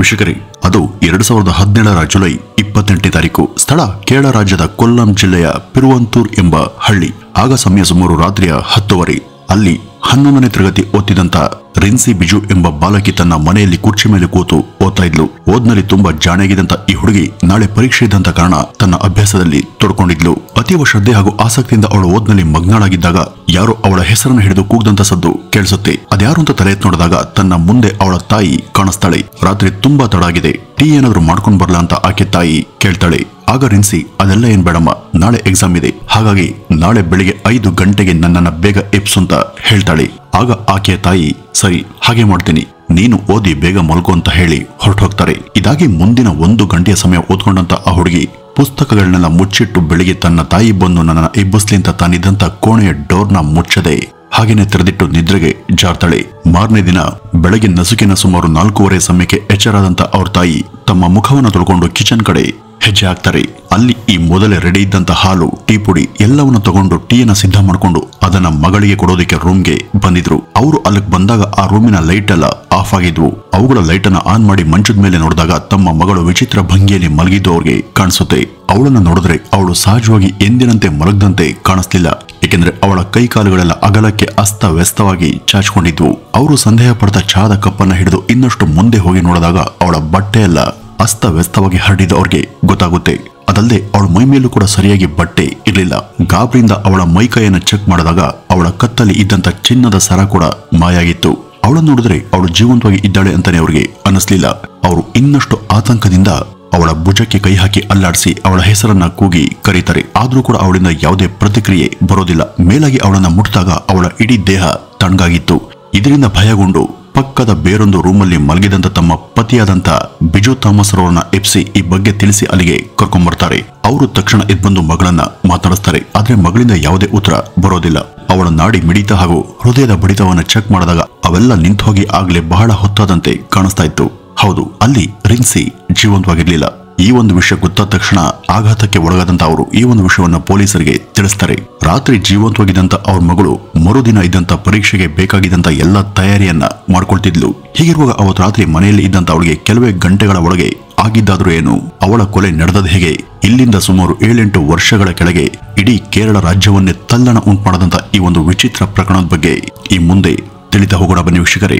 ವೀಕ್ಷಕರೇ, ಅದು 2017ರ ಜುಲೈ 28ನೇ ತಾರೀಕು. ಸ್ಥಳ ಕೇರಳ ರಾಜ್ಯದ ಕೊಲ್ಲಂ ಜಿಲ್ಲೆಯ ಪಿರುವಂತೂರ್ ಎಂಬ ಹಳ್ಳಿ. ಆಗ ಸಮಯ ಸುಮಾರು ರಾತ್ರಿಯ 10:30. ಅಲ್ಲಿ 11ನೇ ತರಗತಿ ಓದ್ತಿದ್ದಂತ ರಿನ್ಸಿ ಬಿಜು ಎಂಬ ಬಾಲಕಿ ತನ್ನ ಮನೆಯಲ್ಲಿ ಕುರ್ಚಿ ಮೇಲೆ ಕೂತು ಓದ್ತಾ ಇದ್ಲು. ಓದ್ನಲ್ಲಿ ತುಂಬಾ ಜಾಣೆಯಾಗಿದ್ದಂತ ಈ ಹುಡುಗಿ ನಾಳೆ ಪರೀಕ್ಷೆ ಇದ್ದಂತ ಕಾರಣ ತನ್ನ ಅಭ್ಯಾಸದಲ್ಲಿ ತೊಡ್ಕೊಂಡಿದ್ಲು. ಅತೀವ ಶ್ರದ್ಧೆ ಹಾಗೂ ಆಸಕ್ತಿಯಿಂದ ಅವಳು ಓದ್ನಲ್ಲಿ ಮಗ್ನಳಾಗಿದ್ದಾಗ ಯಾರೋ ಅವಳ ಹೆಸರನ್ನು ಹಿಡಿದು ಕೂಗ್ದಂತ ಸದ್ದು ಕೇಳಿಸುತ್ತೆ. ಅದ್ಯಾರು ಅಂತ ತಲೆ ಎತ್ತಿ ನೋಡಿದಾಗ ತನ್ನ ಮುಂದೆ ಅವಳ ತಾಯಿ ಕಾಣಿಸ್ತಾಳೆ. ರಾತ್ರಿ ತುಂಬಾ ತಡ ಆಗಿದೆ, ಟೀ ಏನಾದ್ರೂ ಮಾಡ್ಕೊಂಡ್ ಬರ್ಲಾ ಅಂತ ಆಕೆ ತಾಯಿ ಕೇಳ್ತಾಳೆ. ಆಗ ರಿನ್ಸಿ, ಅದೆಲ್ಲ ಏನ್ ಬೇಡಮ್ಮ, ನಾಳೆ ಎಕ್ಸಾಮ್ ಇದೆ, ಹಾಗಾಗಿ ನಾಳೆ ಬೆಳಿಗ್ಗೆ 5 ಗಂಟೆಗೆ ನನ್ನನ್ನ ಬೇಗ ಎಪ್ಸು ಅಂತ ಹೇಳ್ತಾಳೆ. ಆಗ ಆಕೆಯ ತಾಯಿ, ಸರಿ ಹಾಗೆ ಮಾಡ್ತೀನಿ, ನೀನು ಓದಿ ಬೇಗ ಮಲ್ಕೋ ಅಂತ ಹೇಳಿ ಹೊರಟೋಗ್ತಾರೆ. ಇದಾಗಿ ಮುಂದಿನ 1 ಗಂಟೆಯ ಸಮಯ ಓದ್ಕೊಂಡಂತ ಆ ಹುಡುಗಿ ಪುಸ್ತಕಗಳನ್ನೆಲ್ಲ ಮುಚ್ಚಿಟ್ಟು ಬೆಳಿಗ್ಗೆ ತನ್ನ ತಾಯಿ ಬಂದು ನನ್ನ ಎಬ್ಬಿಸ್ಲಿ ಅಂತ ತಾನಿದ್ದಂತ ಕೋಣೆಯ ಡೋರ್ನ ಮುಚ್ಚದೆ ಹಾಗೇನೆ ತೆರೆದಿಟ್ಟು ನಿದ್ರೆಗೆ ಜಾರ್ತಾಳೆ. ಮಾರನೇ ದಿನ ಬೆಳಗ್ಗೆ ನಸುಕಿನ ಸುಮಾರು 4:15 ಸಮಯಕ್ಕೆ ಎಚ್ಚರಾದಂತ ಅವ್ರ ತಾಯಿ ತಮ್ಮ ಮುಖವನ್ನು ತೊಳ್ಕೊಂಡು ಕಿಚನ್ ಕಡೆ ಹೆಜ್ಜೆ ಹಾಕ್ತಾರೆ. ಅಲ್ಲಿ ಈ ಮೊದಲೇ ರೆಡಿ ಇದ್ದಂತ ಹಾಲು, ಟೀ ಪುಡಿ ಎಲ್ಲವನ್ನು ತಗೊಂಡು ಟೀಯನ್ನ ಸಿದ್ಧ ಮಾಡ್ಕೊಂಡು ಅದನ್ನ ಮಗಳಿಗೆ ಕೊಡೋದಕ್ಕೆ ರೂಮ್ಗೆ ಬಂದಿದ್ರು. ಅವರು ಅಲ್ಲಿಗೆ ಬಂದಾಗ ಆ ರೂಮಿನ ಲೈಟ್ ಎಲ್ಲ ಆಫ್ ಆಗಿದ್ವು. ಅವುಗಳ ಲೈಟ್ ಅನ್ನ ಆನ್ ಮಾಡಿ ಮಂಚದ ಮೇಲೆ ನೋಡಿದಾಗ ತಮ್ಮ ಮಗಳು ವಿಚಿತ್ರ ಭಂಗಿಯಲ್ಲಿ ಮಲಗಿದ್ದು ಅವ್ರಿಗೆ ಕಾಣಿಸುತ್ತೆ. ಅವಳನ್ನ ನೋಡಿದ್ರೆ ಅವಳು ಸಹಜವಾಗಿ ಎಂದಿನಂತೆ ಮಲಗದಂತೆ ಕಾಣಿಸ್ಲಿಲ್ಲ. ಏಕೆಂದ್ರೆ ಅವಳ ಕೈ ಕಾಲುಗಳೆಲ್ಲ ಅಗಲಕ್ಕೆ ಅಸ್ತವ್ಯಸ್ತವಾಗಿ ಚಾಚಿಕೊಂಡಿದ್ವು. ಅವರು ಸಂದೇಹ ಪಡ್ತಾ ಚಾದ ಕಪ್ಪನ್ನ ಹಿಡಿದು ಇನ್ನಷ್ಟು ಮುಂದೆ ಹೋಗಿ ನೋಡಿದಾಗ ಅವಳ ಬಟ್ಟೆ ಎಲ್ಲ ಅಸ್ತವ್ಯಸ್ತವಾಗಿ ಹರಡಿದ ಅವ್ರಿಗೆ ಗೊತ್ತಾಗುತ್ತೆ. ಅದಲ್ಲದೆ ಅವಳ ಮೈ ಮೇಲೂ ಕೂಡ ಸರಿಯಾಗಿ ಬಟ್ಟೆ ಇರಲಿಲ್ಲ. ಗಾಬರಿಯಿಂದ ಅವಳ ಮೈಕೈಯನ್ನು ಚೆಕ್ ಮಾಡಿದಾಗ ಅವಳ ಕತ್ತಲ್ಲಿ ಇದ್ದಂತ ಚಿನ್ನದ ಸರ ಕೂಡ ಮಾಯಾಗಿತ್ತು. ಅವಳನ್ನು ನೋಡಿದ್ರೆ ಅವಳು ಜೀವಂತವಾಗಿ ಇದ್ದಾಳೆ ಅಂತಾನೆ ಅವ್ರಿಗೆ ಅನ್ನಿಸ್ಲಿಲ್ಲ. ಅವರು ಇನ್ನಷ್ಟು ಆತಂಕದಿಂದ ಅವಳ ಭುಜಕ್ಕೆ ಕೈ ಹಾಕಿ ಅಲ್ಲಾಡಿಸಿ ಅವಳ ಹೆಸರನ್ನ ಕೂಗಿ ಕರೀತಾರೆ. ಆದ್ರೂ ಕೂಡ ಅವಳಿಂದ ಯಾವುದೇ ಪ್ರತಿಕ್ರಿಯೆ ಬರೋದಿಲ್ಲ. ಮೇಲಾಗಿ ಅವಳನ್ನ ಮುಟ್ಟಿದಾಗ ಅವಳ ಇಡೀ ದೇಹ ತಣ್ಣಗಾಗಿತ್ತು. ಇದರಿಂದ ಭಯಗೊಂಡು ಪಕ್ಕದ ಬೇರೊಂದು ರೂಮಲ್ಲಿ ಮಲಗಿದಂತ ತಮ್ಮ ಪತಿಯಾದಂತ ಬಿಜು ಥಾಮಸ್ ರವರನ್ನ ಎಪ್ಸಿ ಈ ಬಗ್ಗೆ ತಿಳಿಸಿ ಅಲ್ಲಿಗೆ ಕರ್ಕೊಂಡ್ಬರ್ತಾರೆ. ಅವರು ತಕ್ಷಣ ಎದ್ಬಂದು ಮಗಳನ್ನ ಮಾತನಾಡಿಸ್ತಾರೆ. ಆದ್ರೆ ಮಗಳಿಂದ ಯಾವುದೇ ಉತ್ತರ ಬರೋದಿಲ್ಲ. ಅವಳ ನಾಡಿ ಮಿಡಿತ ಹಾಗೂ ಹೃದಯದ ಬಡಿತವನ್ನ ಚೆಕ್ ಮಾಡಿದಾಗ ಅವೆಲ್ಲ ನಿಂತು ಹೋಗಿ ಆಗ್ಲೇ ಬಹಳ ಹೊತ್ತಾದಂತೆ ಕಾಣಿಸ್ತಾ ಇತ್ತು. ಹೌದು, ಅಲ್ಲಿ ರಿನ್ಸಿ ಜೀವಂತವಾಗಿರ್ಲಿಲ್ಲ. ಈ ಒಂದು ವಿಷಯ ಗೊತ್ತಾದ ತಕ್ಷಣ ಆಘಾತಕ್ಕೆ ಒಳಗಾದಂತ ಅವರು ಈ ಒಂದು ವಿಷಯವನ್ನ ಪೊಲೀಸರಿಗೆ ತಿಳಿಸ್ತಾರೆ. ರಾತ್ರಿ ಜೀವಂತವಾಗಿದ್ದಂತ ಅವ್ರ ಮಗಳು ಮರುದಿನ ಇದ್ದಂತ ಪರೀಕ್ಷೆಗೆ ಬೇಕಾಗಿದ್ದಂತ ಎಲ್ಲ ತಯಾರಿಯನ್ನ ಮಾಡ್ಕೊಳ್ತಿದ್ಲು. ಹೀಗಿರುವಾಗ ಅವತ್ತು ರಾತ್ರಿ ಮನೆಯಲ್ಲಿ ಇದ್ದಂತ ಅವಳಿಗೆ ಕೆಲವೇ ಗಂಟೆಗಳ ಒಳಗೆ ಆಗಿದ್ದಾದ್ರೂ ಏನು, ಅವಳ ಕೊಲೆ ನಡೆದದ ಹೇಗೆ, ಇಲ್ಲಿಂದ ಸುಮಾರು 7-8 ವರ್ಷಗಳ ಕೆಳಗೆ ಇಡೀ ಕೇರಳ ರಾಜ್ಯವನ್ನೇ ತಲ್ಲಣ ಉಂಟುಮಾಡದಂತ ಈ ಒಂದು ವಿಚಿತ್ರ ಪ್ರಕರಣದ ಬಗ್ಗೆ ಈ ಮುಂದೆ ತಿಳಿತಾ ಹೋಗೋಣ ಬನ್ನಿ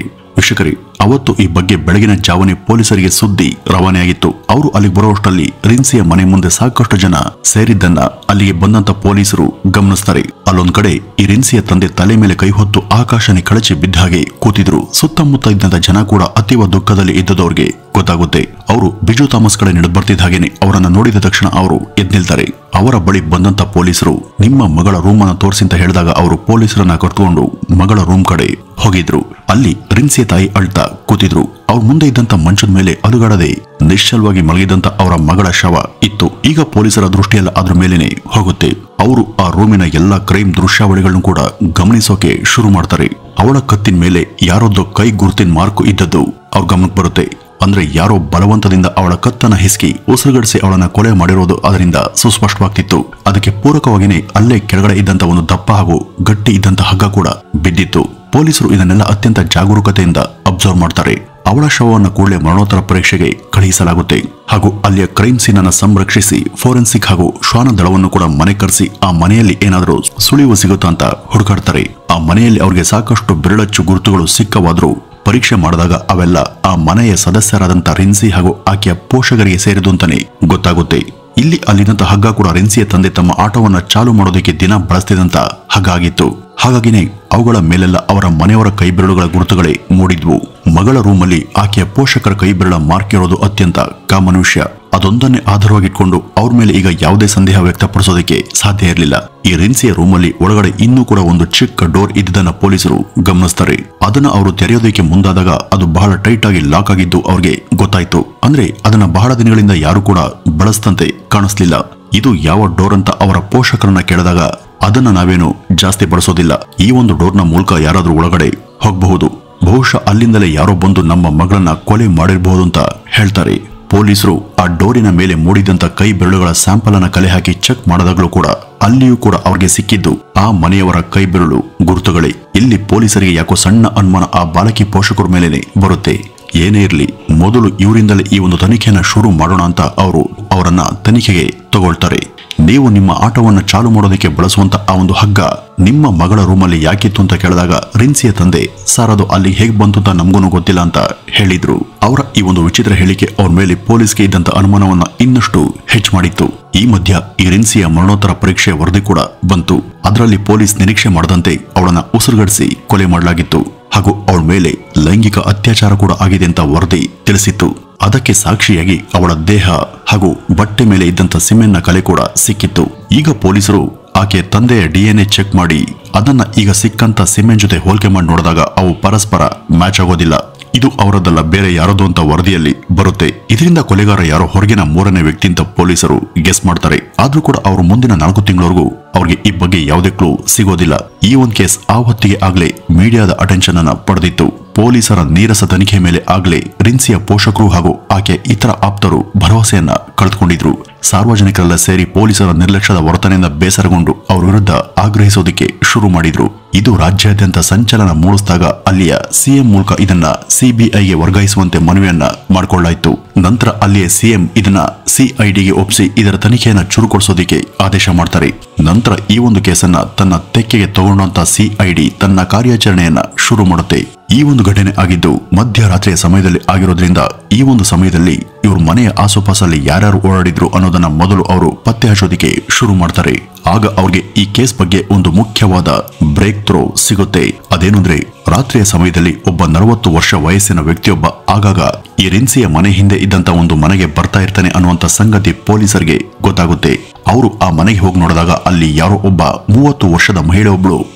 ವೀಕ್ಷಕರೇ. ಅವತ್ತು ಈ ಬಗ್ಗೆ ಬೆಳಗಿನ ಜಾವನೆ ಪೊಲೀಸರಿಗೆ ಸುದ್ದಿ ರವಾನೆಯಾಗಿತ್ತು. ಅವರು ಅಲ್ಲಿಗೆ ಬರುವಷ್ಟರಲ್ಲಿ ರಿನ್ಸಿಯ ಮನೆ ಮುಂದೆ ಸಾಕಷ್ಟು ಜನ ಸೇರಿದ್ದನ್ನ ಅಲ್ಲಿಗೆ ಬಂದಂತ ಪೊಲೀಸರು ಗಮನಿಸ್ತಾರೆ. ಅಲ್ಲೊಂದ್ ಕಡೆ ಈ ರಿನ್ಸಿಯ ತಂದೆ ತಲೆ ಮೇಲೆ ಕೈ ಹೊತ್ತು ಆಕಾಶನೇ ಕಳಚಿ ಬಿದ್ದ ಹಾಗೆ ಕೂತಿದ್ರು. ಸುತ್ತಮುತ್ತ ಇದ್ದಂತ ಜನ ಕೂಡ ಅತೀವ ದುಃಖದಲ್ಲಿ ಇದ್ದದವ್ರಿಗೆ ಗೊತ್ತಾಗುತ್ತೆ. ಅವರು ಬಿಜು ಥಾಮಸ್ ಕಡೆ ನಡೆದು ಬರ್ತಿದ್ದ ಹಾಗೇನೆ ಅವರನ್ನ ನೋಡಿದ ತಕ್ಷಣ ಅವರು ಎದ್ದು ನಿಲ್ತಾರೆ. ಅವರ ಬಳಿ ಬಂದಂತ ಪೊಲೀಸರು ನಿಮ್ಮ ಮಗಳ ರೂಮ್ ಅನ್ನ ತೋರಿಸಿ ಅಂತ ಹೇಳಿದಾಗ ಅವರು ಪೊಲೀಸರನ್ನ ಕರ್ಕೊಂಡು ಮಗಳ ರೂಮ್ ಕಡೆ ಹೋಗಿದ್ರು. ಅಲ್ಲಿ ರಿನ್ಸಿಯ ತಾಯಿ ಅಳ್ತಾ ಕೂತಿದ್ರು. ಅವ್ರ ಮುಂದೆ ಇದ್ದಂತ ಮಂಚದ ಮೇಲೆ ಅಲುಗಾಡದೆ ನಿಶ್ಚಲವಾಗಿ ಮಲಗಿದಂತ ಅವರ ಮಗಳ ಶವ ಇತ್ತು. ಈಗ ಪೊಲೀಸರ ದೃಷ್ಟಿಯೆಲ್ಲ ಅದ್ರ ಮೇಲೇನೆ ಹೋಗುತ್ತೆ. ಅವರು ಆ ರೂಮಿನ ಎಲ್ಲಾ ಕ್ರೈಮ್ ದೃಶ್ಯಾವಳಿಗಳನ್ನು ಕೂಡ ಗಮನಿಸೋಕೆ ಶುರು ಮಾಡ್ತಾರೆ. ಅವಳ ಕತ್ತಿನ ಮೇಲೆ ಯಾರೊಂದು ಕೈ ಗುರುತಿನ ಮಾರ್ಕ್ ಇದ್ದದ್ದು ಅವ್ರ ಗಮನಕ್ಕೆ ಬರುತ್ತೆ. ಅಂದ್ರೆ ಯಾರೋ ಬಲವಂತದಿಂದ ಅವಳ ಕತ್ತನ್ನ ಹಿಸ್ಕಿ ಉಸಿರುಗಡಿಸಿ ಅವಳನ್ನ ಕೊಲೆ ಮಾಡಿರೋದು ಅದರಿಂದ ಸುಸ್ಪಷ್ಟವಾಗ್ತಿತ್ತು. ಅದಕ್ಕೆ ಪೂರಕವಾಗಿನೇ ಅಲ್ಲೇ ಕೆಳಗಡೆ ಇದ್ದಂತ ಒಂದು ದಪ್ಪ ಹಾಗೂ ಗಟ್ಟಿ ಇದ್ದಂತ ಹಗ್ಗ ಕೂಡ ಬಿದ್ದಿತ್ತು. ಪೊಲೀಸರು ಇದನ್ನೆಲ್ಲ ಅತ್ಯಂತ ಜಾಗರೂಕತೆಯಿಂದ ಅಬ್ಸರ್ವ್ ಮಾಡ್ತಾರೆ. ಅವಳ ಶವವನ್ನು ಕೂಡಲೇ ಮರಣೋತ್ತರ ಪರೀಕ್ಷೆಗೆ ಕಳುಹಿಸಲಾಗುತ್ತೆ ಹಾಗೂ ಅಲ್ಲಿಯ ಕ್ರೈಮ್ ಸೀನ್ ಅನ್ನು ಸಂರಕ್ಷಿಸಿ ಫೋರೆನ್ಸಿಕ್ ಹಾಗೂ ಶ್ವಾನ ದಳವನ್ನು ಕೂಡ ಮನೆ ಕರೆಸಿ ಆ ಮನೆಯಲ್ಲಿ ಏನಾದರೂ ಸುಳಿವು ಸಿಗುತ್ತಾ ಅಂತ ಹುಡುಕಾಡ್ತಾರೆ. ಆ ಮನೆಯಲ್ಲಿ ಅವ್ರಿಗೆ ಸಾಕಷ್ಟು ಬೆರಳಚ್ಚು ಗುರುತುಗಳು ಸಿಕ್ಕವಾದ್ರೂ ಪರೀಕ್ಷೆ ಮಾಡಿದಾಗ ಅವೆಲ್ಲ ಆ ಮನೆಯ ಸದಸ್ಯರಾದಂತ ರಿನ್ಸಿ ಹಾಗೂ ಆಕೆಯ ಪೋಷಕರಿಗೆ ಸೇರಿದು ಅಂತಾನೆ ಗೊತ್ತಾಗುತ್ತೆ. ಇಲ್ಲಿ ಅಲ್ಲಿದ್ದಂತ ಹಗ್ಗ ಕೂಡ ರಿನ್ಸಿಯ ತಂದೆ ತಮ್ಮ ಆಟವನ್ನ ಚಾಲು ಮಾಡೋದಕ್ಕೆ ದಿನ ಬಳಸ್ತಿದ್ದಂತ ಹಗ್ಗ ಆಗಿತ್ತು. ಹಾಗಾಗಿನೇ ಅವುಗಳ ಮೇಲೆಲ್ಲ ಅವರ ಮನೆಯವರ ಕೈಬೆರಳುಗಳ ಗುರುತುಗಳೇ ಮೂಡಿದ್ವು. ಮಗಳ ರೂಮಲ್ಲಿ ಆಕೆಯ ಪೋಷಕರ ಕೈಬೆರಳ ಮಾರ್ಕ್ ಇರೋದು ಅತ್ಯಂತ ಕಾಮನ್ ವಿಷಯ. ಅದೊಂದನ್ನೇ ಆಧಾರವಾಗಿಟ್ಕೊಂಡು ಅವ್ರ ಮೇಲೆ ಈಗ ಯಾವುದೇ ಸಂದೇಹ ವ್ಯಕ್ತಪಡಿಸೋದಕ್ಕೆ ಸಾಧ್ಯ ಇರಲಿಲ್ಲ. ಈ ರಿನ್ಸಿಯ ರೂಮಲ್ಲಿ ಒಳಗಡೆ ಇನ್ನೂ ಕೂಡ ಒಂದು ಚಿಕ್ಕ ಡೋರ್ ಇದ್ದದನ್ನ ಪೊಲೀಸರು ಗಮನಿಸ್ತಾರೆ. ಅದನ್ನ ಅವರು ತೆರೆಯೋದಕ್ಕೆ ಮುಂದಾದಾಗ ಅದು ಬಹಳ ಟೈಟ್ ಆಗಿ ಲಾಕ್ ಆಗಿದ್ದು ಅವ್ರಿಗೆ ಗೊತ್ತಾಯ್ತು. ಅಂದ್ರೆ ಅದನ್ನ ಬಹಳ ದಿನಗಳಿಂದ ಯಾರು ಕೂಡ ಬಳಸದಂತೆ ಕಾಣಿಸ್ಲಿಲ್ಲ. ಇದು ಯಾವ ಡೋರ್ ಅಂತ ಅವರ ಪೋಷಕರನ್ನ ಕೇಳಿದಾಗ ಅದನ್ನ ನಾವೇನು ಜಾಸ್ತಿ ಬಳಸೋದಿಲ್ಲ, ಈ ಒಂದು ಡೋರ್ನ ಮೂಲಕ ಯಾರಾದ್ರೂ ಒಳಗಡೆ ಹೋಗಬಹುದು, ಬಹುಶಃ ಅಲ್ಲಿಂದಲೇ ಯಾರೋ ಬಂದು ನಮ್ಮ ಮಗಳನ್ನ ಕೊಲೆ ಮಾಡಿರಬಹುದು ಅಂತ ಹೇಳ್ತಾರೆ. ಪೊಲೀಸರು ಆ ಡೋರಿನ ಮೇಲೆ ಮೂಡಿದಂತ ಕೈ ಬೆರಳುಗಳ ಸ್ಯಾಂಪಲ್ ಅನ್ನ ಕಲೆ ಹಾಕಿ ಚೆಕ್ ಮಾಡಿದಾಗಲೂ ಕೂಡ ಅಲ್ಲಿಯೂ ಕೂಡ ಅವ್ರಿಗೆ ಸಿಕ್ಕಿದ್ದು ಆ ಮನೆಯವರ ಕೈ ಬೆರಳು ಗುರುತುಗಳೇ. ಇಲ್ಲಿ ಪೊಲೀಸರಿಗೆ ಯಾಕೋ ಸಣ್ಣ ಅನುಮಾನ ಆ ಬಾಲಕಿ ಪೋಷಕರ ಮೇಲೇನೆ ಬರುತ್ತೆ. ಏನೇ ಇರಲಿ ಮೊದಲು ಇವರಿಂದಲೇ ಈ ಒಂದು ತನಿಖೆಯನ್ನ ಶುರು ಮಾಡೋಣ ಅಂತ ಅವರನ್ನ ತನಿಖೆಗೆ ತಗೊಳ್ತಾರೆ. ನೀವು ನಿಮ್ಮ ಆಟವನ್ನ ಚಾಲು ಮಾಡೋದಕ್ಕೆ ಬಳಸುವಂತ ಆ ಒಂದು ಹಗ್ಗ ನಿಮ್ಮ ಮಗಳ ರೂಮಲ್ಲಿ ಯಾಕಿತ್ತು ಅಂತ ಕೇಳಿದಾಗ ರಿನ್ಸಿಯ ತಂದೆ ಸರ್ ಅದು ಅಲ್ಲಿ ಹೇಗ್ ಬಂತು ಅಂತ ನಮಗೂ ಗೊತ್ತಿಲ್ಲ ಅಂತ ಹೇಳಿದ್ರು. ಅವರ ಈ ಒಂದು ವಿಚಿತ್ರ ಹೇಳಿಕೆ ಅವ್ರ ಮೇಲೆ ಪೊಲೀಸ್ಗೆ ಇದ್ದಂತ ಅನುಮಾನವನ್ನ ಇನ್ನಷ್ಟು ಹೆಚ್ಚು ಮಾಡಿತ್ತು. ಈ ಮಧ್ಯ ಈ ರಿನ್ಸಿಯ ಮರಣೋತ್ತರ ಪರೀಕ್ಷೆ ವರದಿ ಕೂಡ ಬಂತು. ಅದರಲ್ಲಿ ಪೊಲೀಸ್ ನಿರೀಕ್ಷೆ ಮಾಡದಂತೆ ಅವಳನ್ನ ಉಸಿರುಗಡಿಸಿ ಕೊಲೆ ಮಾಡಲಾಗಿತ್ತು ಹಾಗೂ ಅವಳ ಮೇಲೆ ಲೈಂಗಿಕ ಅತ್ಯಾಚಾರ ಕೂಡ ಆಗಿದೆ ಅಂತ ವರದಿ ತಿಳಿಸಿತ್ತು. ಅದಕ್ಕೆ ಸಾಕ್ಷಿಯಾಗಿ ಅವಳ ದೇಹ ಹಾಗೂ ಬಟ್ಟೆ ಮೇಲೆ ಇದ್ದಂತ ಸಿಮೆಂಟ್ನ ಕಲೆ ಕೂಡ ಸಿಕ್ಕಿತ್ತು. ಈಗ ಪೊಲೀಸರು ಆಕೆ ತಂದೆಯ DNA ಚೆಕ್ ಮಾಡಿ ಅದನ್ನ ಈಗ ಸಿಕ್ಕಂತ ಸಿಮೆಂಟ್ ಜೊತೆ ಹೋಲಿಕೆ ಮಾಡಿ ನೋಡಿದಾಗ ಅವು ಪರಸ್ಪರ ಮ್ಯಾಚ್ ಆಗೋದಿಲ್ಲ. ಇದು ಅವರದಲ್ಲ ಬೇರೆ ಯಾರದು ಅಂತ ವರದಿಯಲ್ಲಿ ಬರುತ್ತೆ. ಇದರಿಂದ ಕೊಲೆಗಾರ ಯಾರೋ ಹೊರಗಿನ ಮೂರನೇ ವ್ಯಕ್ತಿ ಅಂತ ಪೊಲೀಸರು ಗೆಸ್ ಮಾಡ್ತಾರೆ. ಆದ್ರೂ ಕೂಡ ಅವರು ಮುಂದಿನ 4 ತಿಂಗಳವರೆಗೂ ಅವ್ರಿಗೆ ಈ ಬಗ್ಗೆ ಯಾವುದೇ ಕ್ಲೂ ಸಿಗೋದಿಲ್ಲ. ಈ ಒಂದು ಕೇಸ್ ಆ ಹೊತ್ತಿಗೆ ಆಗ್ಲೇ ಮೀಡಿಯಾದ ಅಟೆನ್ಷನ್ ಅನ್ನ ಪಡೆದಿತ್ತು. ಪೊಲೀಸರ ನೀರಸ ತನಿಖೆ ಮೇಲೆ ಆಗ್ಲೇ ರಿನ್ಸಿಯ ಪೋಷಕರು ಹಾಗೂ ಆಕೆ ಇತರ ಆಪ್ತರು ಭರವಸೆಯನ್ನ ಕಳೆದುಕೊಂಡಿದ್ರು. ಸಾರ್ವಜನಿಕರೆಲ್ಲ ಸೇರಿ ಪೊಲೀಸರ ನಿರ್ಲಕ್ಷ್ಯದ ವರ್ತನೆಯಿಂದ ಬೇಸರಗೊಂಡು ಅವರ ವಿರುದ್ಧ ಆಗ್ರಹಿಸೋದಕ್ಕೆ ಶುರು ಮಾಡಿದ್ರು. ಇದು ರಾಜ್ಯಾದ್ಯಂತ ಸಂಚಲನ ಮೂಡಿಸಿದಾಗ ಅಲ್ಲಿಯ ಸಿಎಂ ಮೂಲಕ ಇದನ್ನ ಸಿಬಿಐಗೆ ವರ್ಗಾಯಿಸುವಂತೆ ಮನವಿಯನ್ನ ಮಾಡಿಕೊಳ್ಳಾಯಿತು. ನಂತರ ಅಲ್ಲಿಯ ಸಿಎಂ ಇದನ್ನ ಸಿಐಡಿಗೆ ಒಪ್ಪಿಸಿ ಇದರ ತನಿಖೆಯನ್ನ ಚುರುಗೊಳಿಸೋದಕ್ಕೆ ಆದೇಶ ಮಾಡ್ತಾರೆ. ನಂತರ ಈ ಒಂದು ಕೇಸನ್ನ ತನ್ನ ತೆಕ್ಕೆಗೆ ತಗೊಂಡಂತ ಸಿಐಡಿ ತನ್ನ ಕಾರ್ಯಾಚರಣೆಯನ್ನ ಶುರು ಮಾಡುತ್ತೆ. ಈ ಒಂದು ಘಟನೆ ಆಗಿದ್ದು ಮಧ್ಯರಾತ್ರಿಯ ಸಮಯದಲ್ಲಿ ಆಗಿರೋದ್ರಿಂದ ಈ ಒಂದು ಸಮಯದಲ್ಲಿ ಇವ್ರ ಮನೆಯ ಆಸುಪಾಸಲ್ಲಿ ಯಾರ್ಯಾರು ಓಡಾಡಿದ್ರು ಅನ್ನೋದನ್ನ ಮೊದಲು ಅವರು ಪತ್ತೆ ಹಚ್ಚೋದಿಕ್ಕೆ ಶುರು ಮಾಡ್ತಾರೆ. ಆಗ ಅವ್ರಿಗೆ ಈ ಕೇಸ್ ಬಗ್ಗೆ ಒಂದು ಮುಖ್ಯವಾದ ಬ್ರೇಕ್ ಥ್ರೋ ಸಿಗುತ್ತೆ. ಅದೇನಂದ್ರೆ ರಾತ್ರಿಯ ಸಮಯದಲ್ಲಿ ಒಬ್ಬ 40 ವರ್ಷ ವಯಸ್ಸಿನ ವ್ಯಕ್ತಿಯೊಬ್ಬ ಆಗಾಗ ಈ ರಿನ್ಸಿಯ ಮನೆ ಹಿಂದೆ ಇದ್ದಂತ ಒಂದು ಮನೆಗೆ ಬರ್ತಾ ಇರ್ತಾನೆ ಅನ್ನುವಂತ ಸಂಗತಿ ಪೊಲೀಸರಿಗೆ ಗೊತ್ತಾಗುತ್ತೆ. ಅವರು ಆ ಮನೆಗೆ ಹೋಗಿ ನೋಡಿದಾಗ ಅಲ್ಲಿ ಯಾರೋ ಒಬ್ಬ 30 ವರ್ಷದ ಮಹಿಳೆ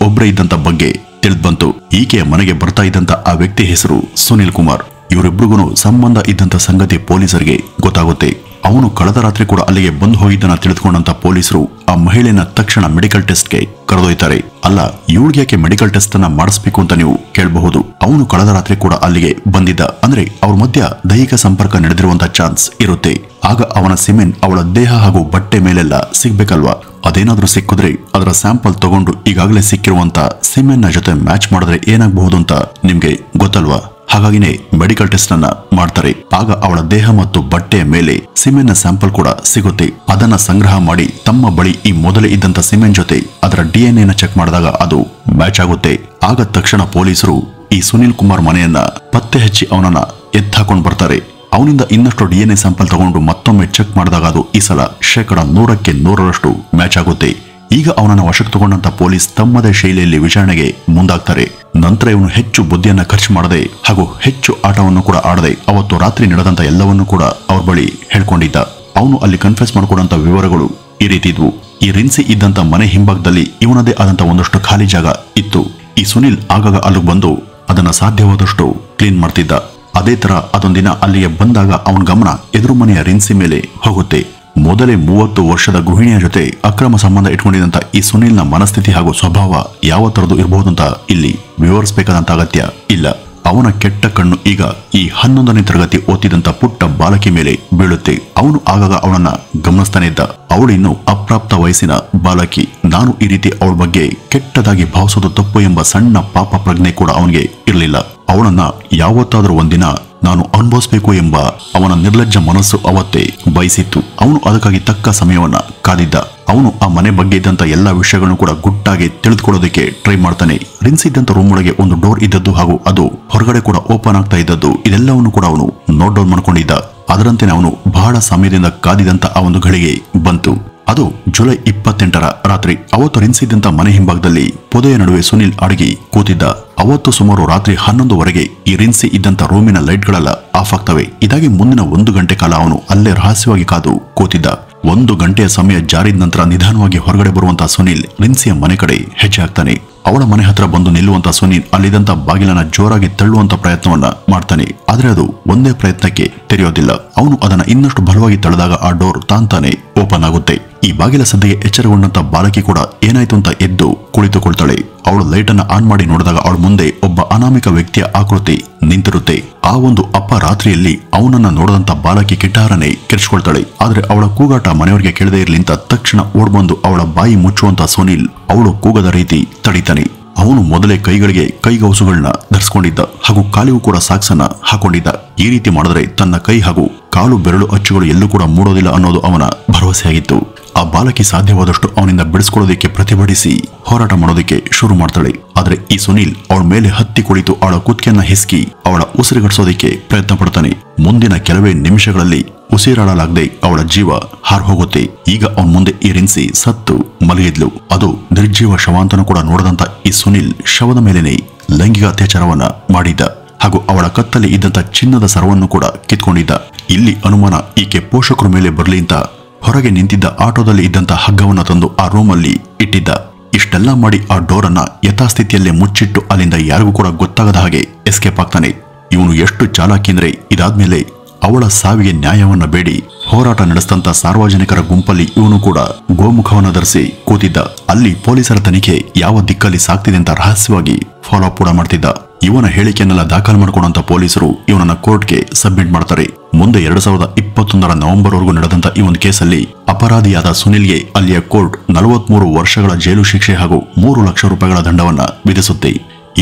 ಒಬ್ರೇ ಇದ್ದಂತ ಬಗ್ಗೆ ತಿಳಿದ್ಬಂತು. ಈಕೆಯ ಮನೆಗೆ ಬರ್ತಾ ಇದ್ದಂತ ಆ ವ್ಯಕ್ತಿ ಹೆಸರು ಸುನಿಲ್ ಕುಮಾರ್. ಇವರಿಬ್ರಿಗೂ ಸಂಬಂಧ ಇದ್ದಂತ ಸಂಗತಿ ಪೊಲೀಸರಿಗೆ ಗೊತ್ತಾಗುತ್ತೆ. ಅವನು ಕಳೆದ ರಾತ್ರಿ ಕೂಡ ಅಲ್ಲಿಗೆ ಬಂದು ಹೋಗಿದ್ದನ್ನ ತಿಳಿದುಕೊಂಡಂತ ಪೊಲೀಸರು ಆ ಮಹಿಳೆಯನ್ನ ತಕ್ಷಣ ಮೆಡಿಕಲ್ ಟೆಸ್ಟ್ಗೆ ಕರೆದೊಯ್ತಾರೆ. ಅಲ್ಲ ಇವಳಿಗೆ ಯಾಕೆ ಮೆಡಿಕಲ್ ಟೆಸ್ಟ್ ಅನ್ನ ಮಾಡಿಸ್ಬೇಕು ಅಂತ ನೀವು ಕೇಳಬಹುದು. ಅವನು ಕಳೆದ ರಾತ್ರಿ ಕೂಡ ಅಲ್ಲಿಗೆ ಬಂದಿದ್ದ, ಅಂದ್ರೆ ಅವ್ರ ಮಧ್ಯ ದೈಹಿಕ ಸಂಪರ್ಕ ನಡೆದಿರುವಂತ ಚಾನ್ಸ್ ಇರುತ್ತೆ. ಆಗ ಅವನ ಸಿಮೆಂಟ್ ಅವಳ ದೇಹ ಹಾಗೂ ಬಟ್ಟೆ ಮೇಲೆಲ್ಲ ಸಿಗ್ಬೇಕಲ್ವಾ. ಅದೇನಾದ್ರೂ ಸಿಕ್ಕಿದ್ರೆ ಅದರ ಸ್ಯಾಂಪಲ್ ತಗೊಂಡು ಈಗಾಗಲೇ ಸಿಕ್ಕಿರುವಂತ ಸಿಮೆಂಟ್ ನ ಜೊತೆ ಮ್ಯಾಚ್ ಮಾಡಿದ್ರೆ ಏನಾಗಬಹುದು ಅಂತ ನಿಮ್ಗೆ ಗೊತ್ತಲ್ವಾ. ಹಾಗಾಗಿನೇ ಮೆಡಿಕಲ್ ಟೆಸ್ಟ್ ಅನ್ನ ಮಾಡ್ತಾರೆ. ಆಗ ಅವಳ ದೇಹ ಮತ್ತು ಬಟ್ಟೆಯ ಮೇಲೆ ಸಿಮೆಂಟ್ ನ ಸ್ಯಾಂಪಲ್ ಕೂಡ ಸಿಗುತ್ತೆ. ಅದನ್ನ ಸಂಗ್ರಹ ಮಾಡಿ ತಮ್ಮ ಬಳಿ ಈ ಮೊದಲೇ ಇದ್ದಂತ ಸಿಮೆಂಟ್ ಜೊತೆ ಅದರ DNA ನ ಚೆಕ್ ಮಾಡಿದಾಗ ಅದು ಮ್ಯಾಚ್ ಆಗುತ್ತೆ. ಆಗ ತಕ್ಷಣ ಪೊಲೀಸರು ಈ ಸುನಿಲ್ ಕುಮಾರ್ ಮನೆಯನ್ನ ಪತ್ತೆ ಹಚ್ಚಿ ಅವನನ್ನ ಎತ್ತಾಕೊಂಡು ಬರ್ತಾರೆ. ಅವನಿಂದ ಇನ್ನಷ್ಟು DNA ಸ್ಯಾಂಪಲ್ ತಗೊಂಡು ಮತ್ತೊಮ್ಮೆ ಚೆಕ್ ಮಾಡಿದಾಗ ಅದು ಈ ಸಲ 100% 100% ಮ್ಯಾಚ್ ಆಗುತ್ತೆ. ಈಗ ಅವನನ್ನು ವಶಕ್ಕೆ ತಗೊಂಡಂತ ಪೊಲೀಸ್ ತಮ್ಮದೇ ಶೈಲಿಯಲ್ಲಿ ವಿಚಾರಣೆಗೆ ಮುಂದಾಗ್ತಾರೆ. ನಂತರ ಇವನು ಹೆಚ್ಚು ಬುದ್ಧಿಯನ್ನ ಖರ್ಚು ಮಾಡದೆ ಹಾಗೂ ಹೆಚ್ಚು ಆಟವನ್ನು ಕೂಡ ಆಡದೆ ಅವತ್ತು ರಾತ್ರಿ ನಡೆದಂತ ಎಲ್ಲವನ್ನೂ ಕೂಡ ಅವ್ರ ಬಳಿ ಹೇಳ್ಕೊಂಡಿದ್ದ. ಅವನು ಅಲ್ಲಿ ಕನ್ಫೆಸ್ ಮಾಡ್ಕೊಂಡಂತ ವಿವರಗಳು ಈ ರೀತಿ ಇದ್ವು. ಈ ರಿನ್ಸಿ ಇದ್ದಂತ ಮನೆ ಹಿಂಭಾಗದಲ್ಲಿ ಇವನದೇ ಆದಂತ ಒಂದಷ್ಟು ಖಾಲಿ ಜಾಗ ಇತ್ತು. ಈ ಸುನಿಲ್ ಆಗಾಗ ಅಲ್ಲಿಗೆ ಬಂದು ಅದನ್ನ ಸಾಧ್ಯವಾದಷ್ಟು ಕ್ಲೀನ್ ಮಾಡ್ತಿದ್ದ. ಅದೇ ತರ ಅದೊಂದಿನ ಅಲ್ಲಿಗೆ ಬಂದಾಗ ಅವನ ಗಮನ ಎದುರು ಮನೆಯ ರಿನ್ಸಿ ಮೇಲೆ ಹೋಗುತ್ತೆ. ಮೊದಲೇ 30 ವರ್ಷದ ಗೃಹಿಣಿಯ ಜೊತೆ ಅಕ್ರಮ ಸಂಬಂಧ ಇಟ್ಕೊಂಡಿದ್ದಂತ ಈ ಸುನಿಲ್ನ ಮನಸ್ಥಿತಿ ಹಾಗೂ ಸ್ವಭಾವ ಯಾವ ತರದ್ದು ಇರಬಹುದಂತ ಇಲ್ಲಿ ವಿವರಿಸಬೇಕಾದಂತ ಅಗತ್ಯ ಇಲ್ಲ. ಅವನ ಕೆಟ್ಟ ಕಣ್ಣು ಈಗ ಈ 11ನೇ ತರಗತಿ ಓದ್ತಿದ್ದಂತ ಪುಟ್ಟ ಬಾಲಕಿ ಮೇಲೆ ಬೀಳುತ್ತೆ. ಅವನು ಆಗಾಗ ಅವಳನ್ನ ಗಮನಿಸ್ತಾನೆ ಇದ್ದ. ಅವಳು ಇನ್ನು ಅಪ್ರಾಪ್ತ ವಯಸ್ಸಿನ ಬಾಲಕಿ. ನಾನು ಈ ರೀತಿ ಅವಳ ಬಗ್ಗೆ ಕೆಟ್ಟದಾಗಿ ಭಾವಿಸೋದು ತಪ್ಪು ಎಂಬ ಸಣ್ಣ ಪಾಪ ಪ್ರಜ್ಞೆ ಕೂಡ ಅವನಿಗೆ ಇರಲಿಲ್ಲ. ಅವಳನ್ನ ಯಾವತ್ತಾದ್ರೂ ಒಂದಿನ ನಾನು ಅನುಭವಿಸಬೇಕು ಎಂಬ ಅವನ ನಿರ್ಲಜ್ಜ ಮನಸ್ಸು ಅವತ್ತೇ ಬಯಸಿತ್ತು. ಅವನು ಅದಕ್ಕಾಗಿ ತಕ್ಕ ಸಮಯವನ್ನ ಕಾದಿದ್ದ. ಅವನು ಆ ಮನೆ ಬಗ್ಗೆ ಇದ್ದಂತ ಎಲ್ಲಾ ವಿಷಯಗಳನ್ನು ಕೂಡ ಗುಟ್ಟಾಗಿ ತಿಳಿದುಕೊಳ್ಳೋದಕ್ಕೆ ಟ್ರೈ ಮಾಡ್ತಾನೆ. ರಿನ್ಸಿ ಇದ್ದಂತ ರೂಮ್ ಒಳಗೆ ಒಂದು ಡೋರ್ ಇದ್ದದ್ದು ಹಾಗೂ ಅದು ಹೊರಗಡೆ ಕೂಡ ಓಪನ್ ಆಗ್ತಾ ಇದ್ದದ್ದು ಇದೆಲ್ಲವನ್ನು ಕೂಡ ಅವನು ನೋಟ್ ಡೌನ್ ಮಾಡ್ಕೊಂಡಿದ್ದ. ಅದರಂತೆ ಅವನು ಬಹಳ ಸಮಯದಿಂದ ಕಾದಿದಂತ ಆ ಒಂದು ಘಳಿಗೆ ಬಂತು. ಅದು ಜುಲೈ 28ರ ರಾತ್ರಿ. ಅವತ್ತು ರಿನ್ಸಿ ಇದ್ದಂತ ಮನೆ ಹಿಂಭಾಗದಲ್ಲಿ ಪೊದೆಯ ನಡುವೆ ಸುನಿಲ್ ಅಡಗಿ ಕೂತಿದ್ದ. ಅವತ್ತು ಸುಮಾರು ರಾತ್ರಿ 11ವರೆಗೆ ಈ ರಿನ್ಸಿ ಇದ್ದಂತ ರೂಮಿನ ಲೈಟ್ಗಳೆಲ್ಲ ಆಫ್ ಆಗ್ತವೆ. ಇದಾಗಿ ಮುಂದಿನ 1 ಗಂಟೆ ಕಾಲ ಅವನು ಅಲ್ಲೇ ರಹಸ್ಯವಾಗಿ ಕಾದು ಕೂತಿದ್ದ. 1 ಗಂಟೆಯ ಸಮಯ ಜಾರಿದ ನಂತರ ನಿಧಾನವಾಗಿ ಹೊರಗಡೆ ಬರುವಂತಹ ಸುನಿಲ್ ರಿನ್ಸಿಯ ಮನೆ ಕಡೆ ಹೆಜ್ಜೆ ಹಾಕ್ತಾನೆ. ಅವಳ ಮನೆ ಹತ್ರ ಬಂದು ನಿಲ್ಲುವಂತ ಸುನಿಲ್ ಅಲ್ಲಿದ್ದಂತ ಬಾಗಿಲನ್ನ ಜೋರಾಗಿ ತಳ್ಳುವಂತ ಪ್ರಯತ್ನವನ್ನ ಮಾಡ್ತಾನೆ. ಆದ್ರೆ ಅದು ಒಂದೇ ಪ್ರಯತ್ನಕ್ಕೆ ತೆರೆಯೋದಿಲ್ಲ. ಅವನು ಅದನ್ನ ಇನ್ನಷ್ಟು ಬಲವಾಗಿ ತಳ್ಳಿದಾಗ ಆ ಡೋರ್ ತಾಂತಾನೆ ಓಪನ್ ಆಗುತ್ತೆ. ಈ ಬಾಗಿಲ ಸದ್ದಿಗೆ ಎಚ್ಚರಗೊಂಡಂತ ಬಾಲಕಿ ಕೂಡ ಏನಾಯ್ತು ಅಂತ ಎದ್ದು ಕುಳಿತುಕೊಳ್ತಾಳೆ. ಅವಳು ಲೈಟ್ ಅನ್ನ ಆನ್ ಮಾಡಿ ನೋಡಿದಾಗ ಅವಳ ಮುಂದೆ ಒಬ್ಬ ಅನಾಮಿಕ ವ್ಯಕ್ತಿಯ ಆಕೃತಿ ನಿಂತಿರುತ್ತೆ. ಆ ಒಂದು ಅಪರಾತ್ರಿಯಲ್ಲಿ ಅವನನ್ನ ನೋಡದಂತ ಬಾಲಕಿ ಕಿಟಾರನೆ ಕಿರ್ಚ್ಕೊಳ್ತಾಳೆ. ಆದ್ರೆ ಅವಳ ಕೂಗಾಟ ಮನೆಯವರಿಗೆ ಕೇಳದೇ ಇರ್ಲಿ ಅಂತ ತಕ್ಷಣ ಓಡ್ಬಂದು ಅವಳ ಬಾಯಿ ಮುಚ್ಚುವಂತ ಸುನಿಲ್ ಅವಳು ಕೂಗದ ರೀತಿ ತಡಿತಾನೆ. ಅವನು ಮೊದಲೇ ಕೈಗಳಿಗೆ ಕೈಗವಸುಗಳನ್ನ ಧರಿಸಿಕೊಂಡಿದ್ದ ಹಾಗೂ ಕಾಲಿಗೂ ಕೂಡ ಸಾಕ್ಸನ್ನ ಹಾಕೊಂಡಿದ್ದ. ಈ ರೀತಿ ಮಾಡಿದ್ರೆ ತನ್ನ ಕೈ ಹಾಗೂ ಕಾಲು ಬೆರಳು ಅಚ್ಚುಗಳು ಎಲ್ಲೂ ಕೂಡ ಮೂಡೋದಿಲ್ಲ ಅನ್ನೋದು ಅವನ ಭರವಸೆಯಾಗಿತ್ತು. ಆ ಬಾಲಕಿ ಸಾಧ್ಯವಾದಷ್ಟು ಅವನಿಂದ ಬಿಡಿಸ್ಕೊಳ್ಳೋದಕ್ಕೆ ಪ್ರತಿಭಟಿಸಿ ಹೋರಾಟ ಮಾಡೋದಕ್ಕೆ ಶುರು ಮಾಡ್ತಾಳೆ. ಆದ್ರೆ ಈ ಸುನೀಲ್ ಅವಳ ಮೇಲೆ ಹತ್ತಿ ಕುಳಿತು ಅವಳ ಕುತ್ತಿಗೆಯನ್ನ ಹಿಸ್ಕಿ ಅವಳ ಉಸಿರುಗಡಿಸೋದಕ್ಕೆ ಪ್ರಯತ್ನ ಪಡ್ತಾನೆ. ಮುಂದಿನ ಕೆಲವೇ ನಿಮಿಷಗಳಲ್ಲಿ ಉಸಿರಾಡಲಾಗದೆ ಅವಳ ಜೀವ ಹಾರ್ಹೋಗುತ್ತೆ. ಈಗ ಅವನ ಮುಂದೆ ಏರಿನ್ಸಿ ಸತ್ತು ಮಲಗಿದ್ಲು. ಅದು ನಿರ್ಜೀವ ಶವಾಂತನು ಕೂಡ ನೋಡದಂತ ಈ ಸುನೀಲ್ ಶವದ ಮೇಲೇನೆ ಲೈಂಗಿಕ ಅತ್ಯಾಚಾರವನ್ನ ಮಾಡಿದ್ದ ಹಾಗೂ ಅವಳ ಕತ್ತಲ್ಲಿ ಇದ್ದಂತ ಚಿನ್ನದ ಸರವನ್ನು ಕೂಡ ಕಿತ್ಕೊಂಡಿದ್ದ. ಇಲ್ಲಿ ಅನುಮಾನ ಈಕೆ ಪೋಷಕರ ಮೇಲೆ ಬರ್ಲಿ ಅಂತ ಹೊರಗೆ ನಿಂತಿದ್ದ ಆಟೋದಲ್ಲಿ ಇದ್ದಂತ ಹಗ್ಗವನ್ನ ತಂದು ಆ ರೂಮಲ್ಲಿ ಇಟ್ಟಿದ್ದ. ಇಷ್ಟೆಲ್ಲ ಮಾಡಿ ಆ ಡೋರನ್ನ ಯಥಾಸ್ಥಿತಿಯಲ್ಲೇ ಮುಚ್ಚಿಟ್ಟು ಅಲ್ಲಿಂದ ಯಾರಿಗೂ ಕೂಡ ಗೊತ್ತಾಗದ ಹಾಗೆ ಎಸ್ಕೇಪ್ ಆಗ್ತಾನೆ. ಇವನು ಎಷ್ಟು ಚಾಲಾಕಿ ಅಂದ್ರೆ ಇದಾದ್ಮೇಲೆ ಅವಳ ಸಾವಿಗೆ ನ್ಯಾಯವನ್ನ ಬೇಡಿ ಹೋರಾಟ ನಡೆಸಿದಂತ ಸಾರ್ವಜನಿಕರ ಗುಂಪಲ್ಲಿ ಇವನು ಕೂಡ ಗೋಮುಖವನ್ನ ಧರಿಸಿ ಕೂತಿದ್ದ. ಅಲ್ಲಿ ಪೊಲೀಸರ ತನಿಖೆ ಯಾವ ದಿಕ್ಕಲ್ಲಿ ಸಾಗ್ತಿದೆ ಅಂತ ರಹಸ್ಯವಾಗಿ ಫಾಲೋ ಅಪ್ ಕೂಡ ಮಾಡ್ತಿದ್ದ. ಇವನ ಹೇಳಿಕೆಯನ್ನೆಲ್ಲ ದಾಖಲು ಮಾಡಿಕೊಂಡಂತ ಪೊಲೀಸರು ಇವನನ್ನ ಕೋರ್ಟ್ಗೆ ಸಬ್ಮಿಟ್ ಮಾಡ್ತಾರೆ. ಮುಂದೆ 2021 ನವೆಂಬರ್ ವರೆಗೂ ನಡೆದಂತ ಈ ಒಂದು ಕೇಸಲ್ಲಿ ಅಪರಾಧಿಯಾದ ಸುನಿಲ್ಗೆ ಅಲ್ಲಿಯ ಕೋರ್ಟ್ 43 ವರ್ಷಗಳ ಜೈಲು ಶಿಕ್ಷೆ ಹಾಗೂ 3 ಲಕ್ಷ ರೂಪಾಯಿಗಳ ದಂಡವನ್ನ ವಿಧಿಸುತ್ತೆ.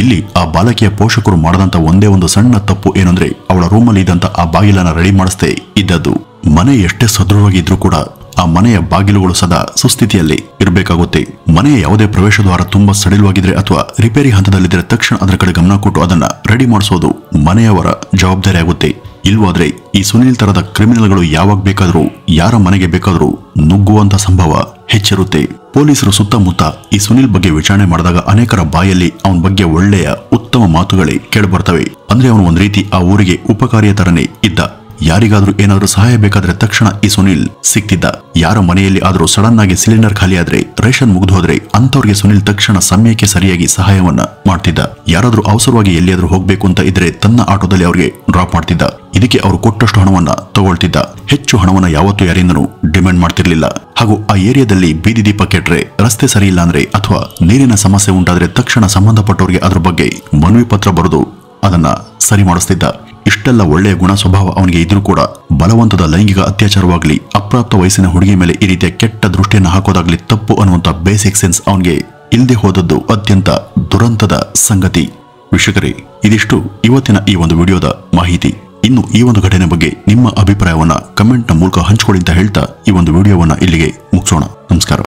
ಇಲ್ಲಿ ಆ ಬಾಲಕಿಯ ಪೋಷಕರು ಮಾಡದಂತ ಒಂದೇ ಒಂದು ಸಣ್ಣ ತಪ್ಪು ಏನಂದ್ರೆ ಅವಳ ರೂಮಲ್ಲಿ ಇದ್ದಂತ ಆ ಬಾಗಿಲನ್ನ ರೆಡಿ ಮಾಡಿಸದೆ ಇದ್ದದ್ದು. ಮನೆ ಎಷ್ಟೇ ಸದೃಢವಾಗಿ ಇದ್ರೂ ಕೂಡ ಆ ಮನೆಯ ಬಾಗಿಲುಗಳು ಸದಾ ಸುಸ್ಥಿತಿಯಲ್ಲಿ ಇರಬೇಕಾಗುತ್ತೆ. ಮನೆಯ ಯಾವುದೇ ಪ್ರವೇಶ ದ್ವಾರ ತುಂಬಾ ಸಡಿಲವಾಗಿದ್ರೆ ಅಥವಾ ರಿಪೇರಿ ಹಂತದಲ್ಲಿದ್ರೆ ತಕ್ಷಣ ಅದರ ಕಡೆ ಗಮನ ಕೊಟ್ಟು ಅದನ್ನ ರೆಡಿ ಮಾಡಿಸೋದು ಮನೆಯವರ ಜವಾಬ್ದಾರಿ ಆಗುತ್ತೆ. ಇಲ್ವಾದ್ರೆ ಈ ಸುನೀಲ್ ತರದ ಕ್ರಿಮಿನಲ್ಗಳು ಯಾವಾಗ ಬೇಕಾದ್ರೂ ಯಾರ ಮನೆಗೆ ಬೇಕಾದ್ರೂ ನುಗ್ಗುವಂತ ಸಂಭವ ಹೆಚ್ಚಿರುತ್ತೆ. ಪೊಲೀಸರು ಸುತ್ತಮುತ್ತ ಈ ಸುನೀಲ್ ಬಗ್ಗೆ ವಿಚಾರಣೆ ಮಾಡಿದಾಗ ಅನೇಕರ ಬಾಯಲ್ಲಿ ಅವನ ಬಗ್ಗೆ ಒಳ್ಳೆಯ ಉತ್ತಮ ಮಾತುಗಳೇ ಕೇಳಿಬರ್ತವೆ. ಅಂದ್ರೆ ಅವನು ಒಂದ್ ರೀತಿ ಆ ಊರಿಗೆ ಉಪಕಾರಿಯ ತರನೇ ಇದ್ದ. ಯಾರಿಗಾದ್ರೂ ಏನಾದ್ರೂ ಸಹಾಯ ಬೇಕಾದ್ರೆ ತಕ್ಷಣ ಈ ಸುನೀಲ್ ಸಿಕ್ತಿದ್ದ. ಯಾರ ಮನೆಯಲ್ಲಿ ಆದ್ರೂ ಸಡನ್ ಆಗಿ ಸಿಲಿಂಡರ್ ಖಾಲಿ ಆದ್ರೆ, ರೇಷನ್ ಮುಗಿದು ಹೋದ್ರೆ ಅಂತವ್ರಿಗೆ ಸುನೀಲ್ ತಕ್ಷಣ ಸಮಯಕ್ಕೆ ಸರಿಯಾಗಿ ಸಹಾಯವನ್ನ ಮಾಡ್ತಿದ್ದ. ಯಾರಾದ್ರೂ ಅವಸರವಾಗಿ ಎಲ್ಲಿಯಾದ್ರೂ ಹೋಗ್ಬೇಕು ಅಂತ ಇದ್ರೆ ತನ್ನ ಆಟೋದಲ್ಲಿ ಅವ್ರಿಗೆ ಡ್ರಾಪ್ ಮಾಡ್ತಿದ್ದ. ಇದಕ್ಕೆ ಅವರು ಕೊಟ್ಟಷ್ಟು ಹಣವನ್ನ ತಗೊಳ್ತಿದ್ದ. ಹೆಚ್ಚು ಹಣವನ್ನ ಯಾವತ್ತೂ ಯಾರಿಂದನೂ ಡಿಮ್ಯಾಂಡ್ ಮಾಡ್ತಿರ್ಲಿಲ್ಲ. ಹಾಗೂ ಆ ಏರಿಯಾದಲ್ಲಿ ಬೀದಿ ದೀಪ ಕೆಟ್ರೆ, ರಸ್ತೆ ಸರಿ ಇಲ್ಲ ಅಂದ್ರೆ ಅಥವಾ ನೀರಿನ ಸಮಸ್ಯೆ ಉಂಟಾದ್ರೆ ತಕ್ಷಣ ಸಂಬಂಧಪಟ್ಟವರಿಗೆ ಅದ್ರ ಬಗ್ಗೆ ಮನವಿ ಪತ್ರ ಬರೆದು ಅದನ್ನ ಸರಿ ಮಾಡಿಸ್ತಿದ್ದ. ಇಷ್ಟೆಲ್ಲ ಒಳ್ಳೆಯ ಗುಣ ಸ್ವಭಾವ ಅವನಿಗೆ ಇದ್ರೂ ಕೂಡ ಬಲವಂತದ ಲೈಂಗಿಕ ಅತ್ಯಾಚಾರವಾಗ್ಲಿ, ಅಪ್ರಾಪ್ತ ವಯಸ್ಸಿನ ಹುಡುಗಿ ಮೇಲೆ ಈ ರೀತಿಯ ಕೆಟ್ಟ ದೃಷ್ಟಿಯನ್ನು ಹಾಕೋದಾಗ್ಲಿ ತಪ್ಪು ಅನ್ನುವಂತ ಬೇಸಿಕ್ ಸೆನ್ಸ್ ಅವನಿಗೆ ಇಲ್ಲದೆ ಹೋದದ್ದು ಅತ್ಯಂತ ದುರಂತದ ಸಂಗತಿ. ವೀಕ್ಷಕರೇ, ಇದಿಷ್ಟು ಇವತ್ತಿನ ಈ ಒಂದು ವಿಡಿಯೋದ ಮಾಹಿತಿ. ಇನ್ನು ಈ ಒಂದು ಘಟನೆ ಬಗ್ಗೆ ನಿಮ್ಮ ಅಭಿಪ್ರಾಯವನ್ನ ಕಮೆಂಟ್ ನ ಮೂಲಕ ಹಂಚಿಕೊಳ್ಳಿ ಅಂತ ಹೇಳ್ತಾ ಈ ಒಂದು ವಿಡಿಯೋವನ್ನ ಇಲ್ಲಿಗೆ ಮುಗಿಸೋಣ. ನಮಸ್ಕಾರ.